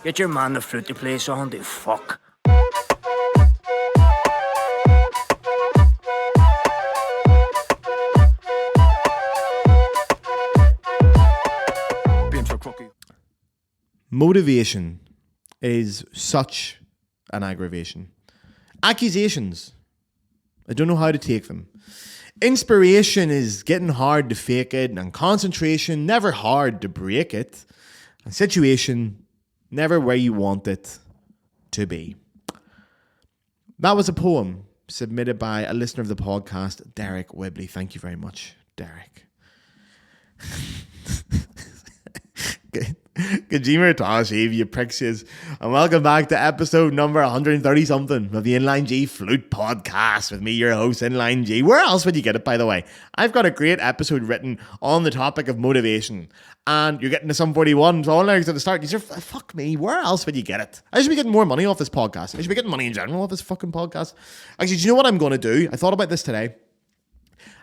Get your man the Flute to play song, the fuck. Motivation is such an aggravation. Accusations, I don't know how to take them. Inspiration is getting hard to fake it, and concentration, never hard to break it. And situation, never where you want it to be. That was a poem submitted by a listener of the podcast, Derek Wibley. Thank you very much, Derek. Kajima Tashi, you pricks, and welcome back to episode number 130 something of the Inline G Flute podcast with me, your host, Inline G. Where else would you get it, by the way? I've got a great episode written on the topic of motivation, and you're getting to some 41, so all I at the start, you say, fuck me, where else would you get it? I should be getting more money off this podcast. I should be getting money in general off this fucking podcast. Actually, do you know what I'm going to do? I thought about this today.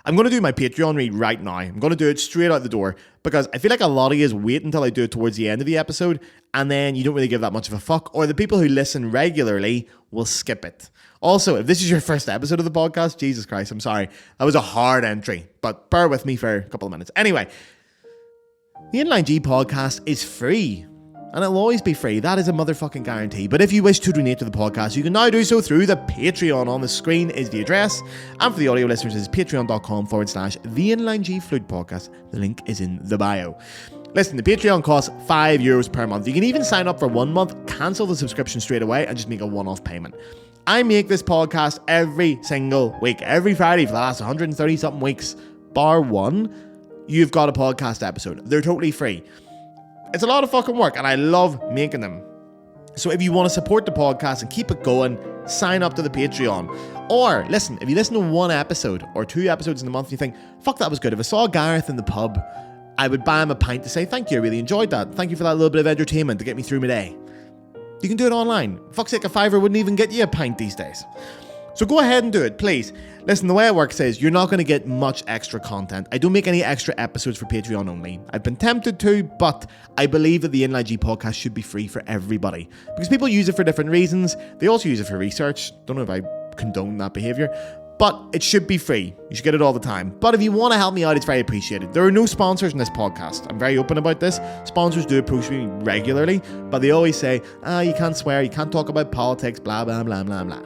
I'm going to do my Patreon read right now. I'm going to do it straight out the door because I feel like a lot of you wait until I do it towards the end of the episode and then you don't really give that much of a fuck, or the people who listen regularly will skip it. Also, if this is your first episode of the podcast, Jesus Christ, I'm sorry. That was a hard entry, but bear with me for a couple of minutes. Anyway, the Inline G podcast is free. And it'll always be free. That is a motherfucking guarantee. But if you wish to donate to the podcast, you can now do so through the Patreon. On the screen is the address. And for the audio listeners, it's patreon.com/the Inline G Flute podcast. The link is in the bio. Listen, the Patreon costs €5 per month. You can even sign up for 1 month, cancel the subscription straight away, and just make a one-off payment. I make this podcast every single week. Every Friday for the last 130 something weeks, bar one, you've got a podcast episode. They're totally free. It's a lot of fucking work, and I love making them. So if you want to support the podcast and keep it going, sign up to the Patreon. Or, listen, if you listen to one episode or 2 episodes in the month and you think, fuck, that was good. If I saw Gareth in the pub, I would buy him a pint to say, thank you, I really enjoyed that. Thank you for that little bit of entertainment to get me through my day. You can do it online. Fuck's sake, a $5 wouldn't even get you a pint these days. So go ahead and do it, please. Listen, the way it works is you're not going to get much extra content. I don't make any extra episodes for Patreon only. I've been tempted to, but I believe that the Inline G podcast should be free for everybody. Because people use it for different reasons. They also use it for research. Don't know if I condone that behavior. But it should be free. You should get it all the time. But if you want to help me out, it's very appreciated. There are no sponsors in this podcast. I'm very open about this. Sponsors do approach me regularly, but they always say, you can't swear, you can't talk about politics, blah, blah, blah, blah, blah.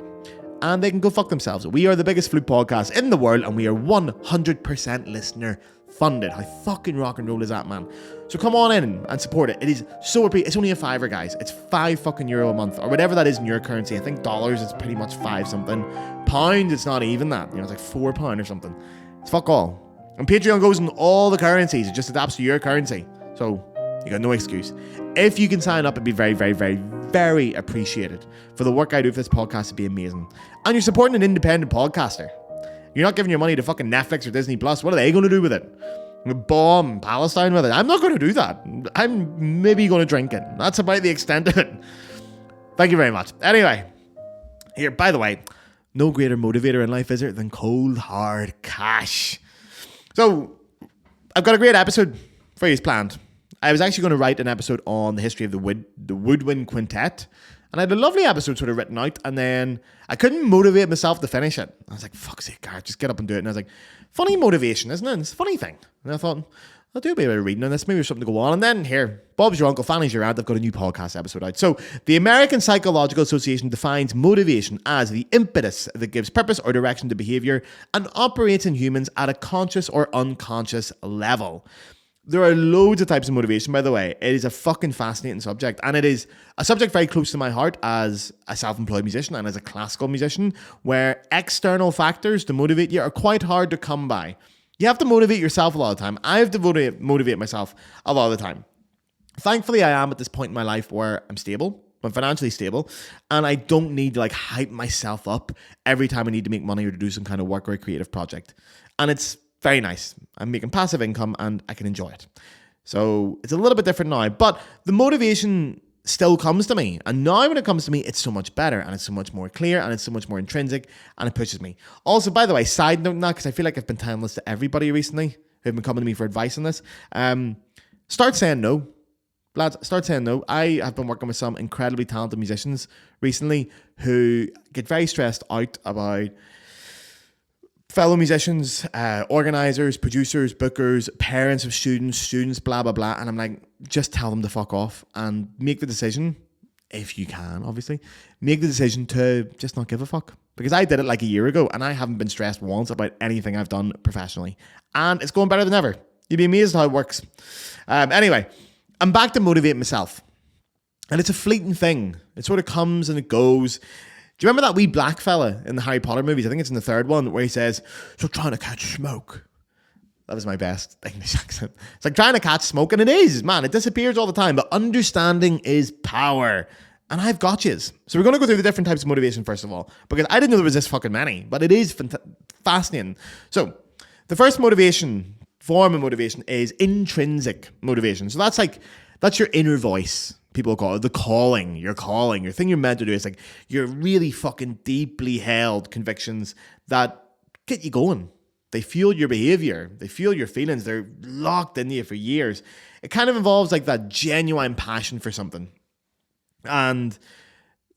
And they can go fuck themselves. We are the biggest flute podcast in the world, and we are 100% listener funded. How fucking rock and roll is that, man? So come on in and support it. It is so it's only a $5, guys. It's €5 a month, or whatever that is in your currency. I think dollars is pretty much 5 something. Pound, it's not even that. You know, it's like £4 or something. It's fuck all. And Patreon goes in all the currencies. It just adapts to your currency. So you got no excuse. If you can sign up, it'd be very, very, very, very appreciated. For the work I do for this podcast, it'd be amazing. And you're supporting an independent podcaster. You're not giving your money to fucking Netflix or Disney Plus. What are they going to do with it? Bomb Palestine with it? I'm not going to do that. I'm maybe going to drink it. That's about the extent of it. Thank you very much. Anyway, here, by the way, no greater motivator in life, is there, than cold, hard cash. So, I've got a great episode for you planned. I was actually going to write an episode on the history of the woodwind quintet, and I had a lovely episode sort of written out, and then I couldn't motivate myself to finish it. I was like, fuck's sake, Gareth, just get up and do it. And I was like, funny motivation, isn't it? It's a funny thing. And I thought, I'll do a bit of reading on this, maybe there's something to go on. And then here, Bob's your uncle, Fanny's your aunt, I've got a new podcast episode out. So, the American Psychological Association defines motivation as the impetus that gives purpose or direction to behavior and operates in humans at a conscious or unconscious level. There are loads of types of motivation, by the way. It is a fucking fascinating subject, and it is a subject very close to my heart as a self-employed musician and as a classical musician, where external factors to motivate you are quite hard to come by. You have to motivate yourself a lot of the time. I have to motivate myself a lot of the time. Thankfully, I am at this point in my life where I'm stable. I'm financially stable, and I don't need to hype myself up every time I need to make money or to do some kind of work or a creative project. And it's very nice. I'm making passive income and I can enjoy it. So it's a little bit different now, but the motivation still comes to me. And now when it comes to me, it's so much better and it's so much more clear and it's so much more intrinsic and it pushes me. Also, by the way, side note now, because I feel like I've been telling this to everybody recently who've been coming to me for advice on this. Start saying no. Lads, start saying no. I have been working with some incredibly talented musicians recently who get very stressed out about fellow musicians, organizers, producers, bookers, parents of students, blah, blah, blah. And I'm like, just tell them to fuck off and make the decision, if you can, obviously, make the decision to just not give a fuck. Because I did it like a year ago and I haven't been stressed once about anything I've done professionally. And it's going better than ever. You'd be amazed how it works. Anyway, I'm back to motivate myself. And it's a fleeting thing. It sort of comes and it goes. Do you remember that wee black fella in the Harry Potter movies? I think it's in the third one where he says, "So trying to catch smoke." That was my best English accent. It's like trying to catch smoke, and it is, man. It disappears all the time. But understanding is power. And I've got yous. So we're going to go through the different types of motivation, first of all. Because I didn't know there was this fucking many. But it is fascinating. So the first form of motivation is intrinsic motivation. So that's your inner voice. People call it the calling, your thing you're meant to do. It's like your really fucking deeply held convictions that get you going. They fuel your behavior. They fuel your feelings. They're locked into you for years. It kind of involves like that genuine passion for something. And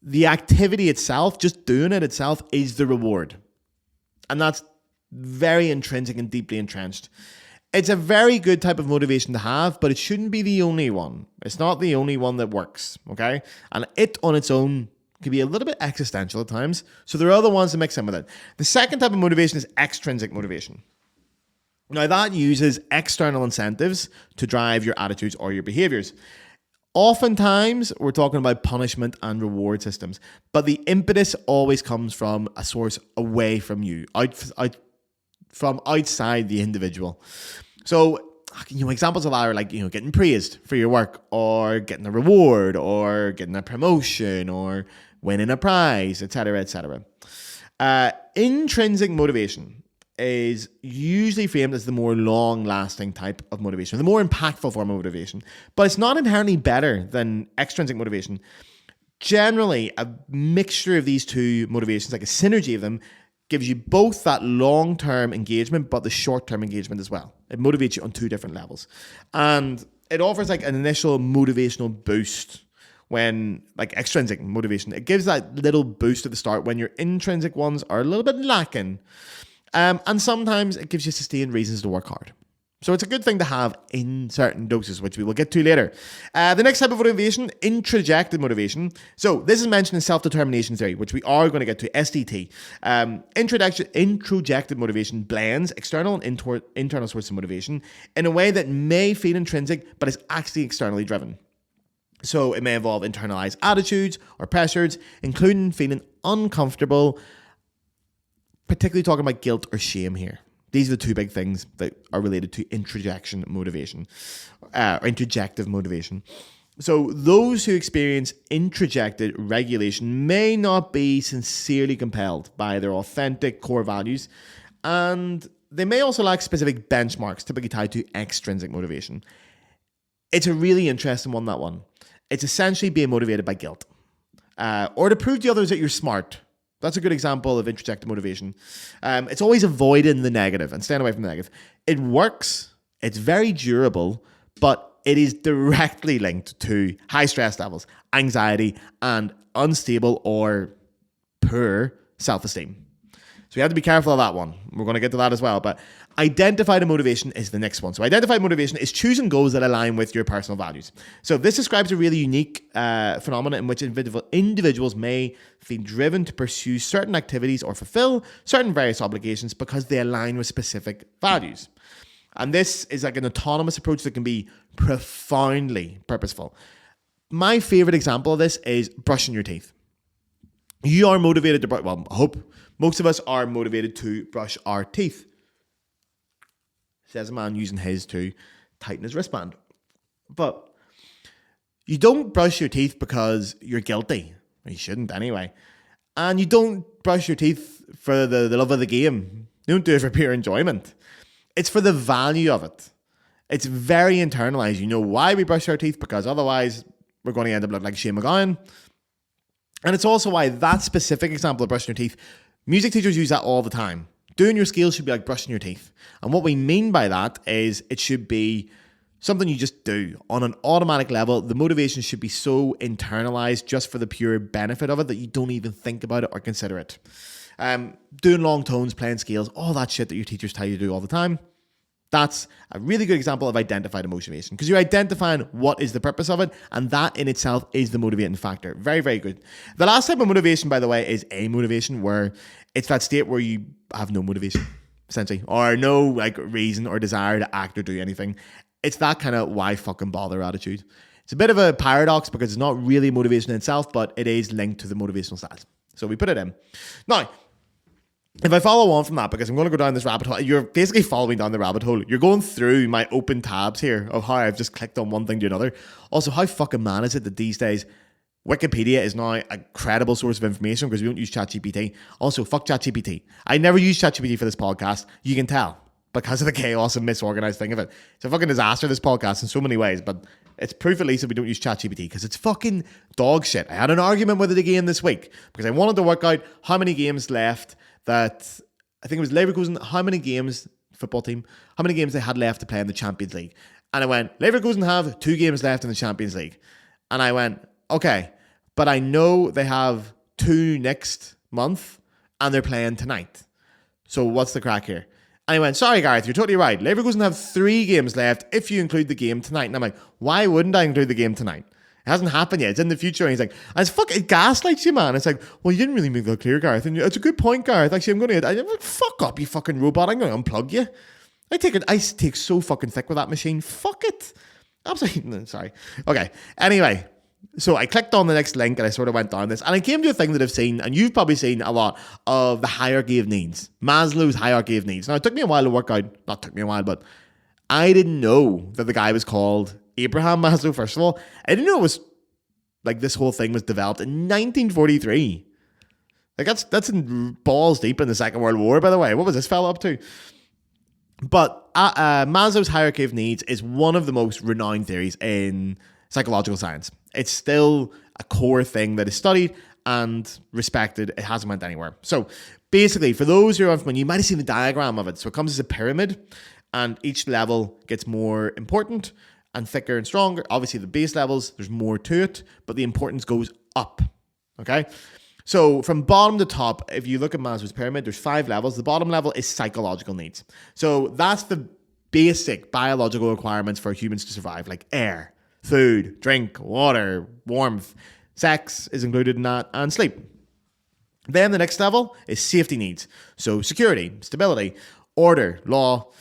the activity itself, just doing it itself, is the reward. And that's very intrinsic and deeply entrenched. It's a very good type of motivation to have, but it shouldn't be the only one. It's not the only one that works, okay? And it on its own can be a little bit existential at times. So there are other ones to mix in with it. The second type of motivation is extrinsic motivation. Now that uses external incentives to drive your attitudes or your behaviors. Oftentimes, we're talking about punishment and reward systems, but the impetus always comes from a source away from you, from outside the individual. So, examples of that are like, getting praised for your work, or getting a reward, or getting a promotion, or winning a prize, etc., etc. Intrinsic motivation is usually framed as the more long-lasting type of motivation, the more impactful form of motivation, but it's not inherently better than extrinsic motivation. Generally, a mixture of these two motivations, like a synergy of them, gives you both that long-term engagement, but the short-term engagement as well. It motivates you on two different levels. And it offers like an initial motivational boost when, like extrinsic motivation, it gives that little boost at the start when your intrinsic ones are a little bit lacking. And sometimes it gives you sustained reasons to work hard. So it's a good thing to have in certain doses, which we will get to later. The next type of motivation, introjected motivation. So this is mentioned in self-determination theory, which we are going to get to, SDT. Introjected motivation blends external and internal sources of motivation in a way that may feel intrinsic, but is actually externally driven. So it may involve internalized attitudes or pressures, including feeling uncomfortable, particularly talking about guilt or shame here. These are the two big things that are related to introjection motivation, or introjective motivation. So those who experience introjected regulation may not be sincerely compelled by their authentic core values, and they may also lack specific benchmarks typically tied to extrinsic motivation. It's a really interesting one, that one. It's essentially being motivated by guilt, or to prove to others that you're smart. That's a good example of introjected motivation. It's always avoiding the negative and staying away from the negative. It works, it's very durable, but it is directly linked to high stress levels, anxiety, and unstable or poor self-esteem. So you have to be careful of that one. We're going to get to that as well. But identified motivation is the next one. So identified motivation is choosing goals that align with your personal values. So this describes a really unique phenomenon in which individuals may feel driven to pursue certain activities or fulfill certain various obligations because they align with specific values. And this is like an autonomous approach that can be profoundly purposeful. My favorite example of this is brushing your teeth. You are motivated to brush, well, I hope most of us are motivated to brush our teeth. Says a man using his to tighten his wristband. But you don't brush your teeth because you're guilty. You shouldn't anyway. And you don't brush your teeth for the love of the game. You don't do it for pure enjoyment. It's for the value of it. It's very internalized. You know why we brush our teeth? Because otherwise we're going to end up looking like Shane McGowan. And it's also why that specific example of brushing your teeth, music teachers use that all the time. Doing your scales should be like brushing your teeth. And what we mean by that is it should be something you just do on an automatic level. The motivation should be so internalized just for the pure benefit of it that you don't even think about it or consider it. Doing long tones, playing scales, all that shit that your teachers tell you to do all the time. That's a really good example of identified motivation, because you're identifying what is the purpose of it, and that in itself is the motivating factor. Very, very good. The last type of motivation, by the way, is amotivation, where it's that state where you have no motivation, essentially, or no like reason or desire to act or do anything. It's that kind of why fucking bother attitude. It's a bit of a paradox because it's not really motivation in itself, but it is linked to the motivational styles. So we put it in. Now, if I follow on from that, because I'm going to go down this rabbit hole, you're basically following down the rabbit hole. You're going through my open tabs here of how I've just clicked on one thing to another. Also, how fucking man is it that these days Wikipedia is now a credible source of information because we don't use ChatGPT. Also, fuck ChatGPT. I never use ChatGPT for this podcast. You can tell because of the chaos and misorganized thing of it. It's a fucking disaster, this podcast, in so many ways, but it's proof at least that we don't use ChatGPT because it's fucking dog shit. I had an argument with it again this week because I wanted to work out how many games left that, I think it was Leverkusen, how many games, football team, how many games they had left to play in the Champions League. And I went, Leverkusen have 2 games left in the Champions League. And I went, okay, but I know they have 2 next month and they're playing tonight. So what's the crack here? And I went, sorry, Gareth, you're totally right. Leverkusen have 3 games left if you include the game tonight. And I'm like, why wouldn't I include the game tonight? It hasn't happened yet. It's in the future. And he's like, it gaslights you, man. It's like, well, you didn't really make that clear, Gareth. And it's a good point, Gareth. Actually, I'm going to, fuck up, you fucking robot. I'm going to unplug you. I take so fucking thick with that machine. Fuck it. Absolutely. Sorry. Okay. Anyway, so I clicked on the next link and I sort of went down this. And I came to a thing that I've seen, and you've probably seen a lot, of the hierarchy of needs. Maslow's hierarchy of needs. Now, it took me a while to work out. Not took me a while, but I didn't know that the guy was called Abraham Maslow, first of all. I didn't know it was like this whole thing was developed in 1943. Like that's in balls deep in the Second World War, by the way. What was this fella up to? But Maslow's hierarchy of needs is one of the most renowned theories in psychological science. It's still a core thing that is studied and respected. It hasn't went anywhere. So basically, for those who are unfamiliar, you might have seen the diagram of it. So it comes as a pyramid, and each level gets more important and thicker and stronger. Obviously, the base levels, there's more to it, but the importance goes up, okay? So from bottom to top, if you look at Maslow's pyramid, there's 5 levels. The bottom level is psychological needs. So that's the basic biological requirements for humans to survive, like air, food, drink, water, warmth, sex is included in that, and sleep. Then the next level is safety needs. So security, stability, order, law,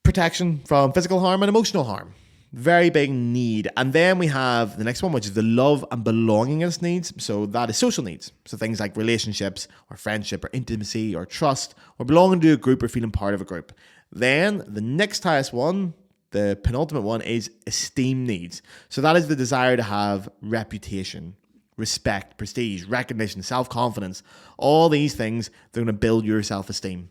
protection from physical harm and emotional harm. Very big need. And then we have the next one, which is the love and belongingness needs. So that is social needs. So things like relationships or friendship or intimacy or trust or belonging to a group or feeling part of a group. Then the next highest one, the penultimate one, is esteem needs. So that is the desire to have reputation, respect, prestige, recognition, self-confidence. All these things, they're going to build your self-esteem.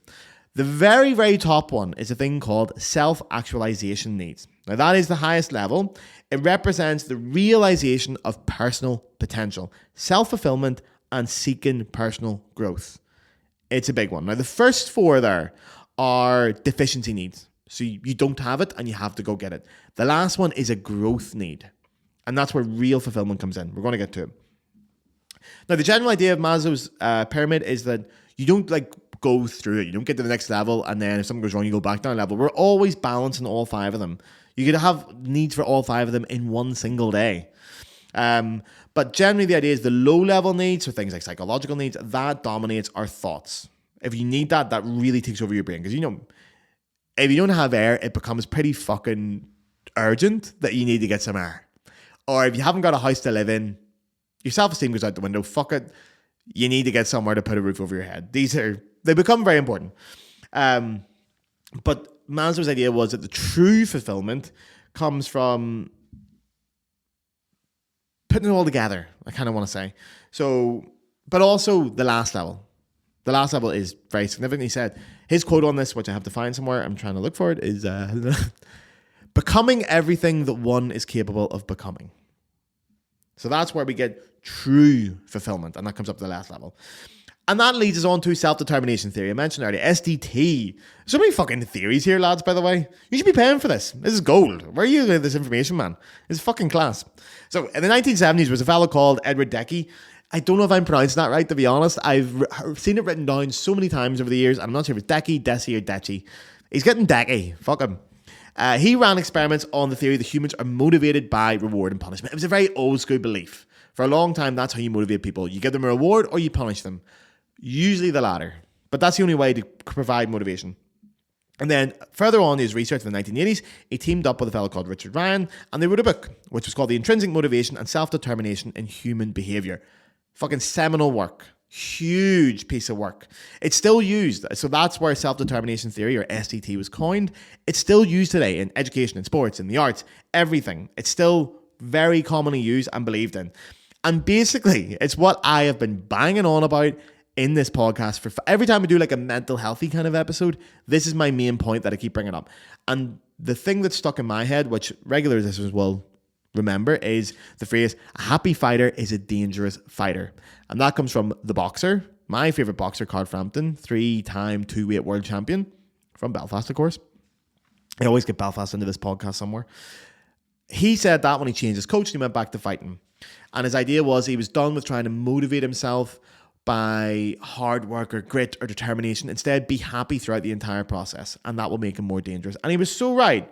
The very, very top one is a thing called self-actualization needs. Now, that is the highest level. It represents the realization of personal potential, self-fulfillment, and seeking personal growth. It's a big one. Now, the first 4 there are deficiency needs. So you don't have it and you have to go get it. The last one is a growth need. And that's where real fulfillment comes in. We're going to get to it. Now, the general idea of Maslow's pyramid is that you don't go through it. You don't get to the next level, and then if something goes wrong, you go back down a level. We're always balancing all 5 of them. You could have needs for all 5 of them in one single day. But generally, the idea is the low-level needs, so things like psychological needs, that dominates our thoughts. If you need that, that really takes over your brain. Because, if you don't have air, it becomes pretty fucking urgent that you need to get some air. Or if you haven't got a house to live in, your self-esteem goes out the window. Fuck it. You need to get somewhere to put a roof over your head. They become very important. But Maslow's idea was that the true fulfillment comes from putting it all together, I kind of want to say. So, but also the last level. The last level is very significant. He said, his quote on this, which I have to find somewhere, I'm trying to look for it, is becoming everything that one is capable of becoming. So that's where we get true fulfillment, and that comes up to the last level. And that leads us on to self-determination theory. I mentioned earlier, SDT. So many fucking theories here, lads, by the way. You should be paying for this. This is gold. Where are you getting this information, man? It's fucking class. So in the 1970s, was a fellow called Edward Decky. I don't know if I'm pronouncing that right, to be honest. I've seen it written down so many times over the years. I'm not sure if it's Decky, Deci, or Dechi. He's getting Decky. Fuck him. He ran experiments on the theory that humans are motivated by reward and punishment. It was a very old school belief. For a long time, that's how you motivate people. You give them a reward or you punish them. Usually the latter. But that's the only way to provide motivation. And then further on in his research in the 1980s, he teamed up with a fellow called Richard Ryan, and they wrote a book, which was called The Intrinsic Motivation and Self-Determination in Human Behavior. Fucking seminal work. Huge piece of work. It's still used. So that's where self-determination theory, or SDT, was coined. It's still used today in education, in sports, in the arts, everything. It's still very commonly used and believed in. And basically, it's what I have been banging on about in this podcast for every time I do like a mental healthy kind of episode. This is my main point that I keep bringing up. And the thing that's stuck in my head, which regular listeners will remember, is the phrase, a happy fighter is a dangerous fighter. And that comes from the boxer, my favourite boxer, Carl Frampton, 3-time 2-weight world champion from Belfast, of course. I always get Belfast into this podcast somewhere. He said that when he changed his coach, he went back to fighting. And his idea was he was done with trying to motivate himself by hard work or grit or determination. Instead, be happy throughout the entire process, and that will make him more dangerous. And he was so right.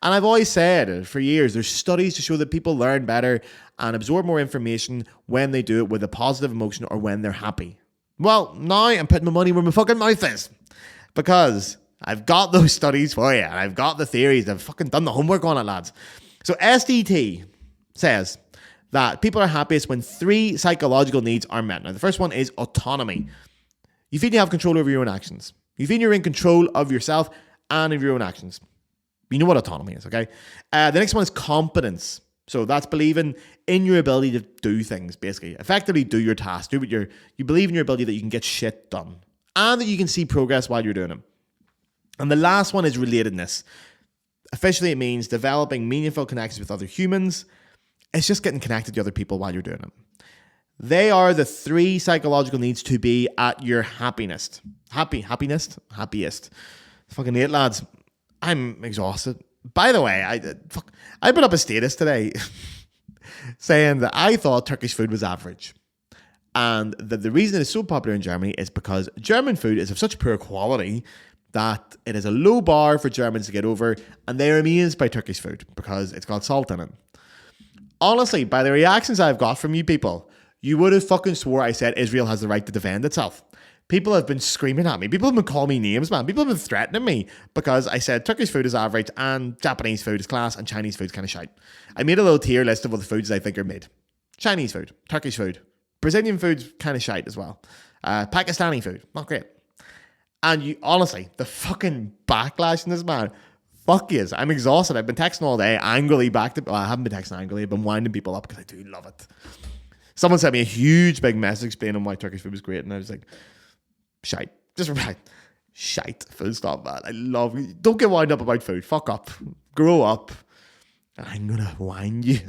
And I've always said for years, there's studies to show that people learn better and absorb more information when they do it with a positive emotion or when they're happy. Well, now I'm putting my money where my fucking mouth is, because I've got those studies for you, and I've got the theories. I've fucking done the homework on it, lads. So SDT says that people are happiest when 3 psychological needs are met. Now, the first one is autonomy. You feel you have control over your own actions. You feel you're in control of yourself and of your own actions. You know what autonomy is, okay? The next one is competence. So that's believing in your ability to do things, basically. Effectively do your task. Do what you believe in your ability that you can get shit done and that you can see progress while you're doing it. And the last one is relatedness. Officially, it means developing meaningful connections with other humans. It's just getting connected to other people while you're doing it. They are the 3 psychological needs to be at your happiest. Happiest? Fucking 8, lads. I'm exhausted. By the way, I put up a status today saying that I thought Turkish food was average. And that the reason it's so popular in Germany is because German food is of such poor quality that it is a low bar for Germans to get over, and they are amazed by Turkish food because it's got salt in it. Honestly, by the reactions I've got from you people, you would have fucking swore I said Israel has the right to defend itself. People have been screaming at me. People have been calling me names, man. People have been threatening me because I said Turkish food is average and Japanese food is class and Chinese food is kind of shite. I made a little tier list of all the foods I think are made. Chinese food, Turkish food, Brazilian food's kind of shite as well. Pakistani food, not great. And you, honestly, the fucking backlash in this, man, fuck yes. I'm exhausted. I've been texting all day, angrily back to... Well, I haven't been texting angrily. I've been winding people up because I do love it. Someone sent me a huge big message explaining why Turkish food was great, and I was like, shite. Just right. Shite. Full stop, man. I love... Don't get wound up about food. Fuck up. Grow up. I'm going to wind you.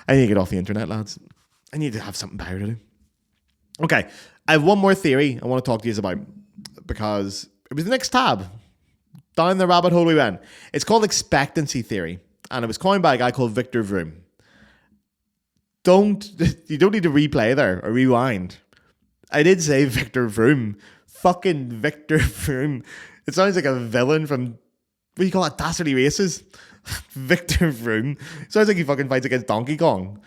I need to get off the internet, lads. I need to have something better to do. Okay. I have one more theory I want to talk to you about, because it was the next tab. Down the rabbit hole we went. It's called Expectancy Theory, and it was coined by a guy called Victor Vroom. You don't need to replay there or rewind. I did say Victor Vroom. Fucking Victor Vroom. It sounds like a villain from, what do you call it, Dastardly Races? Victor Vroom. Sounds like he fucking fights against Donkey Kong.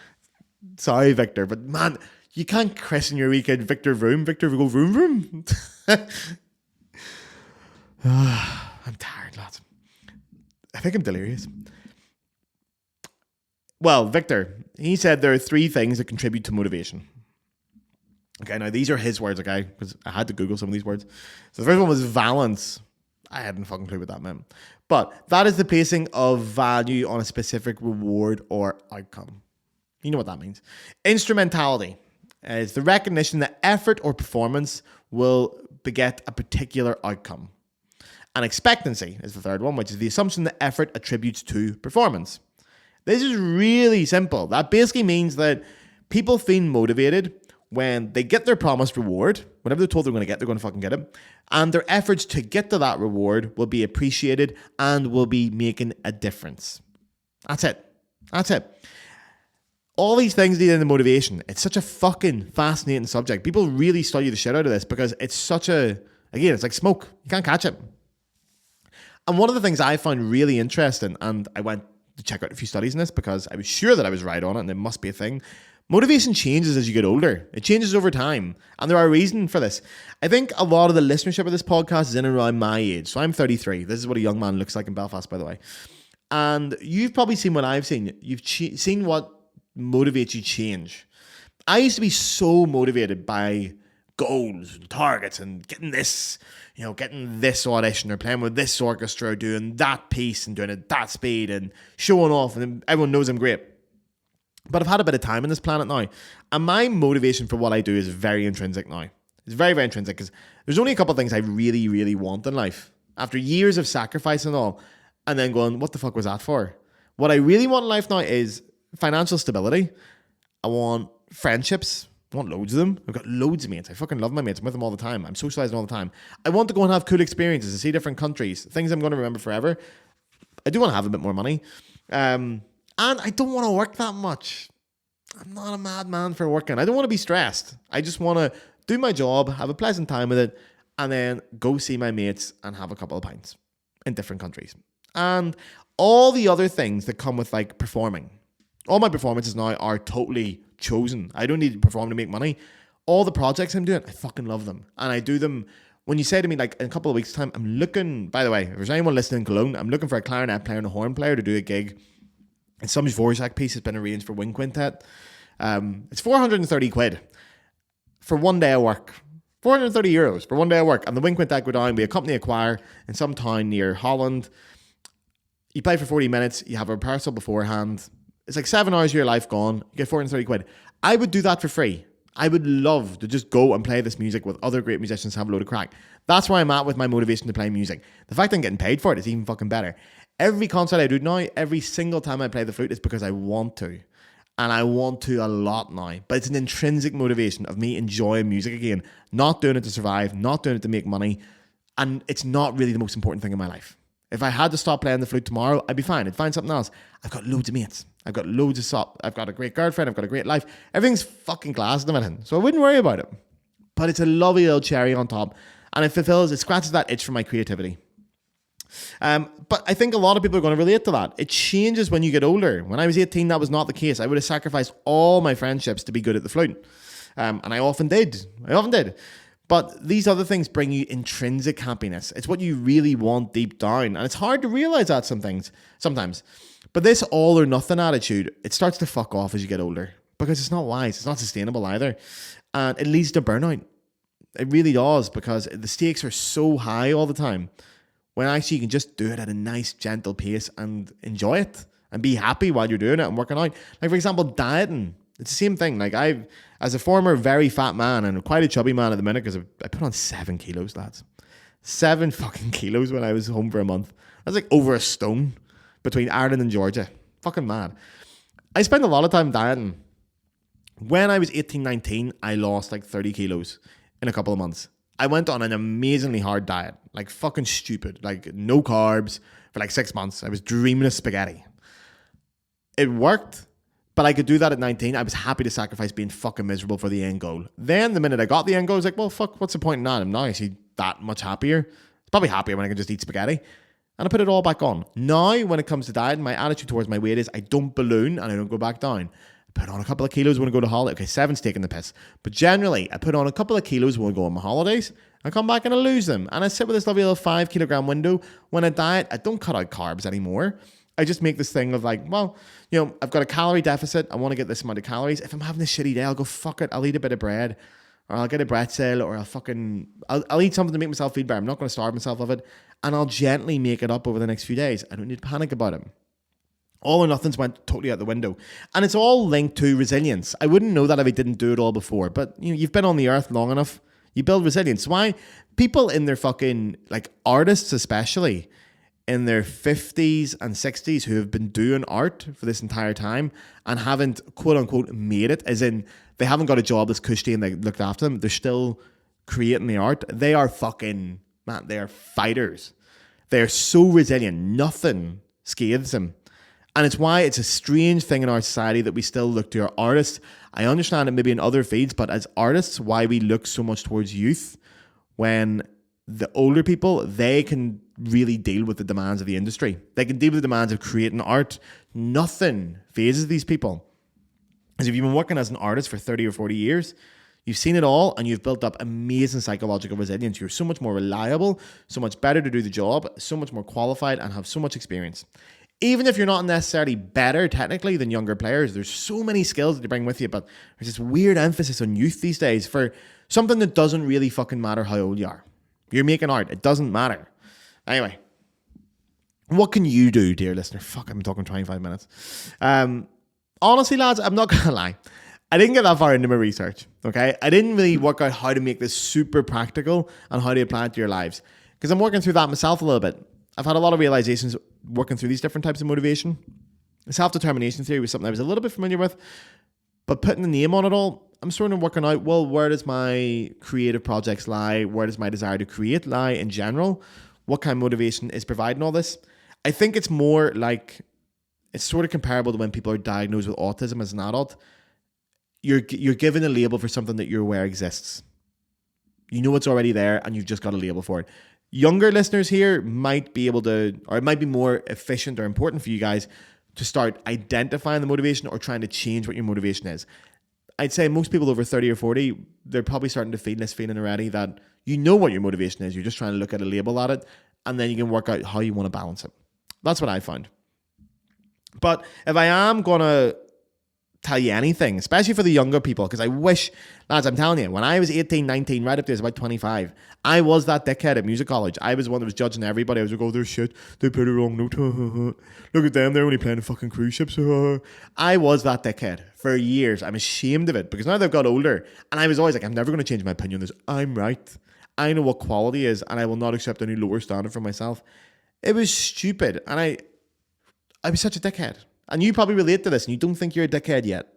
Sorry, Victor, but man, you can't christen your wee kid Victor Vroom. Victor will go vroom vroom. I'm tired, lads. I think I'm delirious. Well, Victor, he said there are 3 things that contribute to motivation. Okay, now these are his words, okay? Because I had to Google some of these words. So the first one was valence. I hadn't fucking clue what that meant. But that is the placing of value on a specific reward or outcome. You know what that means. Instrumentality is the recognition that effort or performance will beget a particular outcome. And expectancy is the third one, which is the assumption that effort attributes to performance. This is really simple. That basically means that people feel motivated when they get their promised reward, whatever they're told they're going to fucking get it. And their efforts to get to that reward will be appreciated and will be making a difference. That's it. All these things lead into motivation. It's such a fucking fascinating subject. People really study the shit out of this because it's such a, again, it's like smoke. You can't catch it. And one of the things I found really interesting, and I went to check out a few studies on this because I was sure that I was right on it and it must be a thing. Motivation changes as you get older. It changes over time. And there are reasons for this. I think a lot of the listenership of this podcast is in and around my age. So I'm 33. This is what a young man looks like in Belfast, by the way. And you've probably seen what I've seen. You've seen what motivates you change. I used to be so motivated by goals and targets and getting this, getting this audition or playing with this orchestra or doing that piece and doing it that speed and showing off and everyone knows I'm great. But I've had a bit of time on this planet now and my motivation for what I do is very intrinsic now. It's very, very intrinsic because there's only a couple of things I really, really want in life. After years of sacrifice and all, and then going, what the fuck was that for? What I really want in life now is financial stability. I want friendships. I want loads of them. I've got loads of mates. I fucking love my mates. I'm with them all the time. I'm socializing all the time. I want to go and have cool experiences and see different countries, things I'm going to remember forever. I do want to have a bit more money. And I don't want to work that much. I'm not a madman for working. I don't want to be stressed. I just want to do my job, have a pleasant time with it, and then go see my mates and have a couple of pints in different countries. And all the other things that come with like performing. All my performances now are totally chosen. I don't need to perform to make money. All the projects I'm doing, I fucking love them. And I do them, when you say to me, like, in a couple of weeks' time, I'm looking, by the way, if there's anyone listening in Cologne, I'm looking for a clarinet player and a horn player to do a gig. And some Dvorak piece has been arranged for Wind Quintet. It's 430 quid for 1 day of work. 430 euros for 1 day of work. And the Wind Quintet go down, we accompany a choir in some town near Holland. You play for 40 minutes, you have a rehearsal beforehand. It's like 7 hours of your life gone. You get 430 quid. I would do that for free. I would love to just go and play this music with other great musicians, have a load of crack. That's where I'm at with my motivation to play music. The fact I'm getting paid for it is even fucking better. Every concert I do now, every single time I play the flute is because I want to. And I want to a lot now. But it's an intrinsic motivation of me enjoying music again. Not doing it to survive, not doing it to make money. And it's not really the most important thing in my life. If I had to stop playing the flute tomorrow, I'd be fine. I'd find something else. I've got loads of mates. I've got loads of stuff. I've got a great girlfriend. I've got a great life. Everything's fucking class and everything. So I wouldn't worry about it. But it's a lovely little cherry on top. And it scratches that itch for my creativity. But I think a lot of people are going to relate to that. It changes when you get older. When I was 18, that was not the case. I would have sacrificed all my friendships to be good at the flute. And I often did. But these other things bring you intrinsic happiness. It's what you really want deep down. And it's hard to realize that sometimes. But this all or nothing attitude, it starts to fuck off as you get older. Because it's not wise. It's not sustainable either. And it leads to burnout. It really does. Because the stakes are so high all the time. When actually you can just do it at a nice, gentle pace and enjoy it. And be happy while you're doing it and working out. Like, for example, dieting. It's the same thing. Like, as a former very fat man and quite a chubby man at the minute, because I put on 7 kilos, lads. 7 fucking kilos when I was home for a month. That's like over a stone between Ireland and Georgia. Fucking mad. I spent a lot of time dieting. When I was 18, 19, I lost like 30 kilos in a couple of months. I went on an amazingly hard diet. Like fucking stupid. Like no carbs for like 6 months. I was dreaming of spaghetti. It worked. But I could do that at 19. I was happy to sacrifice being fucking miserable for the end goal. Then the minute I got the end goal, I was like, well, fuck, what's the point in that? I'm not actually that much happier. It's probably happier when I can just eat spaghetti. And I put it all back on. Now, when it comes to diet, my attitude towards my weight is I don't balloon and I don't go back down. I put on a couple of kilos when I go to holiday. Okay, 7's taking the piss. But generally, I put on a couple of kilos when I go on my holidays. I come back and I lose them. And I sit with this lovely little 5 kilogram window. When I diet, I don't cut out carbs anymore. I just make this thing of like, well, I've got a calorie deficit. I want to get this amount of calories. If I'm having a shitty day, I'll go, fuck it. I'll eat a bit of bread or I'll get a pretzel or I'll eat something to make myself feel better. I'm not going to starve myself of it. And I'll gently make it up over the next few days. I don't need to panic about it. All or nothing's went totally out the window. And it's all linked to resilience. I wouldn't know that if I didn't do it all before. But you've been on the earth long enough. You build resilience. Why? People in their fucking, like artists especially, in their 50s and 60s who have been doing art for this entire time and haven't, quote unquote, made it, as in they haven't got a job that's cushy and they looked after them. They're still creating the art. They are fucking, man, they are fighters. They're so resilient. Nothing scathes them. And it's why it's a strange thing in our society that we still look to our artists. I understand it maybe in other fields, but as artists, why we look so much towards youth when the older people, they can really deal with the demands of the industry. They can deal with the demands of creating art. Nothing phases these people. Because if you've been working as an artist for 30 or 40 years, you've seen it all and you've built up amazing psychological resilience. You're so much more reliable, so much better to do the job, so much more qualified and have so much experience. Even if you're not necessarily better technically than younger players, there's so many skills that you bring with you, but there's this weird emphasis on youth these days for something that doesn't really fucking matter how old you are. You're making art. It doesn't matter. Anyway, what can you do, dear listener? Fuck, I'm talking 25 minutes. Honestly, lads, I'm not going to lie. I didn't get that far into my research, okay? I didn't really work out how to make this super practical and how to apply it to your lives because I'm working through that myself a little bit. I've had a lot of realizations working through these different types of motivation. Self-determination theory was something I was a little bit familiar with, but putting the name on it all, I'm sort of working out, well, where does my creative projects lie? Where does my desire to create lie in general? What kind of motivation is providing all this? I think it's more like, it's sort of comparable to when people are diagnosed with autism as an adult. You're given a label for something that you're aware exists. You know it's already there and you've just got a label for it. Younger listeners here might be able to, or it might be more efficient or important for you guys to start identifying the motivation or trying to change what your motivation is. I'd say most people over 30 or 40, they're probably starting to feel this feeling already that you know what your motivation is. You're just trying to look at a label at it and then you can work out how you want to balance it. That's what I found. But if I am going to tell you anything, especially for the younger people, because I wish, lads, I'm telling you, when I was 18, 19, right up there, about 25, I was that dickhead at music college. I was the one that was judging everybody. I was like, oh, they're shit. They played a wrong note. Look at them. They're only playing fucking cruise ships. I was that dickhead for years. I'm ashamed of it because now they've got older and I was always like, I'm never going to change my opinion on this. I'm right. I know what quality is and I will not accept any lower standard for myself. It was stupid. And I was such a dickhead. And you probably relate to this and you don't think you're a dickhead yet.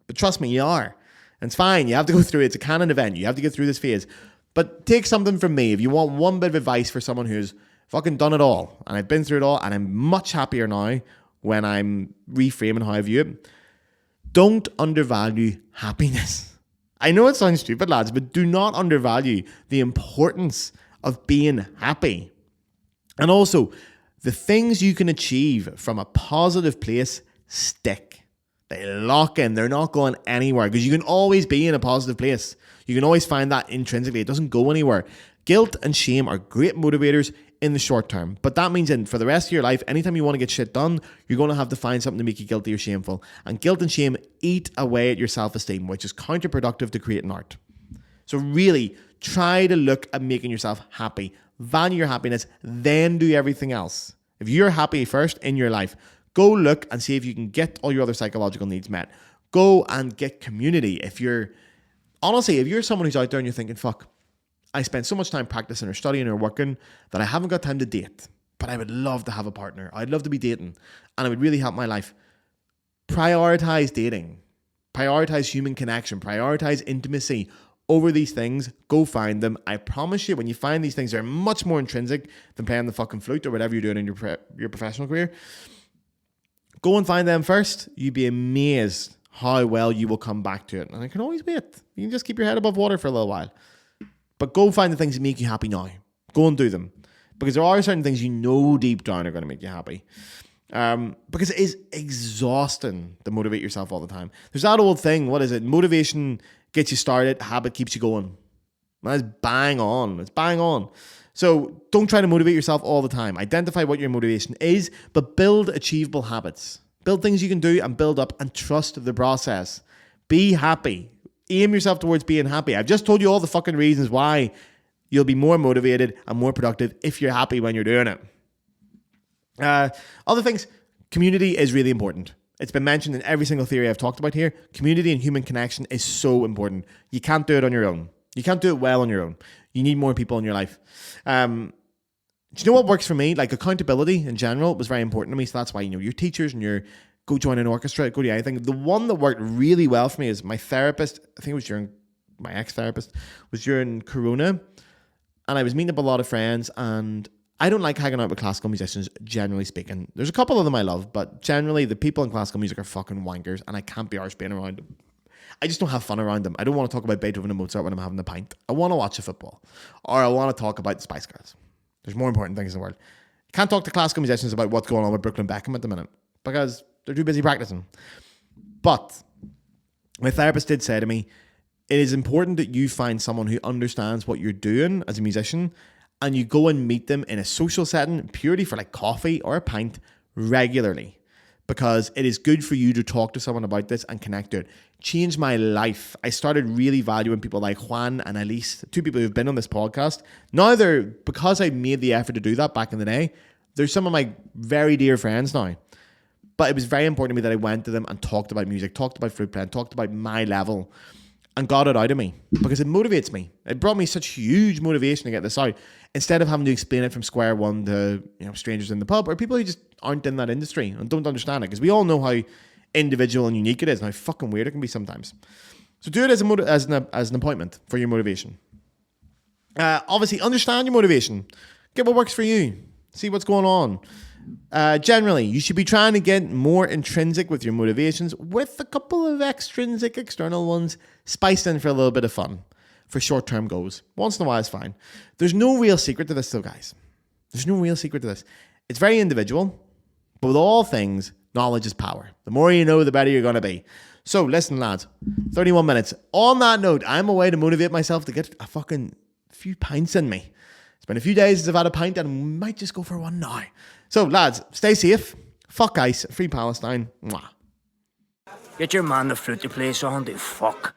But trust me, you are. And it's fine. You have to go through it. It's a canon event. You have to get through this phase. But take something from me. If you want one bit of advice for someone who's fucking done it all, and I've been through it all, and I'm much happier now when I'm reframing how I view it, don't undervalue happiness. I know it sounds stupid, lads, but do not undervalue the importance of being happy. And also, the things you can achieve from a positive place stick. They lock in. They're not going anywhere because you can always be in a positive place. You can always find that intrinsically. It doesn't go anywhere. Guilt and shame are great motivators in the short term. But that means for the rest of your life, anytime you want to get shit done, you're going to have to find something to make you guilty or shameful. And guilt and shame eat away at your self-esteem, which is counterproductive to creating art. So really, try to look at making yourself happy. Value your happiness, then do everything else. If you're happy first in your life, go look and see if you can get all your other psychological needs met. Go and get community. If you're someone who's out there and you're thinking, fuck, I spent so much time practicing or studying or working that I haven't got time to date, but I would love to have a partner. I'd love to be dating and it would really help my life. Prioritize dating. Prioritize human connection. Prioritize intimacy over these things. Go find them. I promise you, when you find these things, they're much more intrinsic than playing the fucking flute or whatever you're doing in your professional career. Go and find them first. You'd be amazed how well you will come back to it. And I can always wait. You can just keep your head above water for a little while. But go find the things that make you happy now. Go and do them. Because there are certain things you know deep down are going to make you happy. Because it is exhausting to motivate yourself all the time. There's that old thing, what is it? Motivation gets you started, habit keeps you going. That's bang on. It's bang on. So don't try to motivate yourself all the time. Identify what your motivation is, but build achievable habits. Build things you can do and build up and trust the process. Be happy. Aim yourself towards being happy. I've just told you all the fucking reasons why you'll be more motivated and more productive if you're happy when you're doing it. Other things, community is really important. It's been mentioned in every single theory I've talked about here. Community and human connection is so important. You can't do it on your own. You can't do it well on your own. You need more people in your life. Do you know what works for me? Like accountability in general was very important to me. So that's why, your teachers and your go join an orchestra, go do anything. The one that worked really well for me is my therapist. I think it was during my ex-therapist was during Corona, and I was meeting up a lot of friends, and I don't like hanging out with classical musicians, generally speaking. There's a couple of them I love, but generally the people in classical music are fucking wankers, and I can't be arsed being around them. I just don't have fun around them. I don't want to talk about Beethoven and Mozart when I'm having a pint. I want to watch a football, or I want to talk about the Spice Girls. There's more important things in the world. You can't talk to classical musicians about what's going on with Brooklyn Beckham at the minute because they're too busy practicing. But my therapist did say to me, it is important that you find someone who understands what you're doing as a musician, and you go and meet them in a social setting, purely for like coffee or a pint, regularly. Because it is good for you to talk to someone about this and connect to it. Changed my life. I started really valuing people like Juan and Elise, two people who've been on this podcast. Now because I made the effort to do that back in the day, they're some of my very dear friends now. But it was very important to me that I went to them and talked about music, talked about flute playing, talked about my level, and got it out of me because it motivates me. It brought me such huge motivation to get this out instead of having to explain it from square one to strangers in the pub or people who just aren't in that industry and don't understand it, because we all know how individual and unique it is and how fucking weird it can be sometimes. So do it as an appointment for your motivation. Obviously, understand your motivation. Get what works for you. See what's going on. Generally, you should be trying to get more intrinsic with your motivations with a couple of extrinsic external ones spiced in for a little bit of fun for short-term goals. Once in a while is fine. There's no real secret to this though, guys. There's no real secret to this. It's very individual, but with all things, knowledge is power. The more you know, the better you're going to be. So listen, lads, 31 minutes. On that note, I'm away to motivate myself to get a fucking few pints in me. It's been a few days since I've had a pint and I might just go for one now. So, lads, stay safe. Fuck ICE. Free Palestine. Mwah. Get your man the flute to play something, fuck.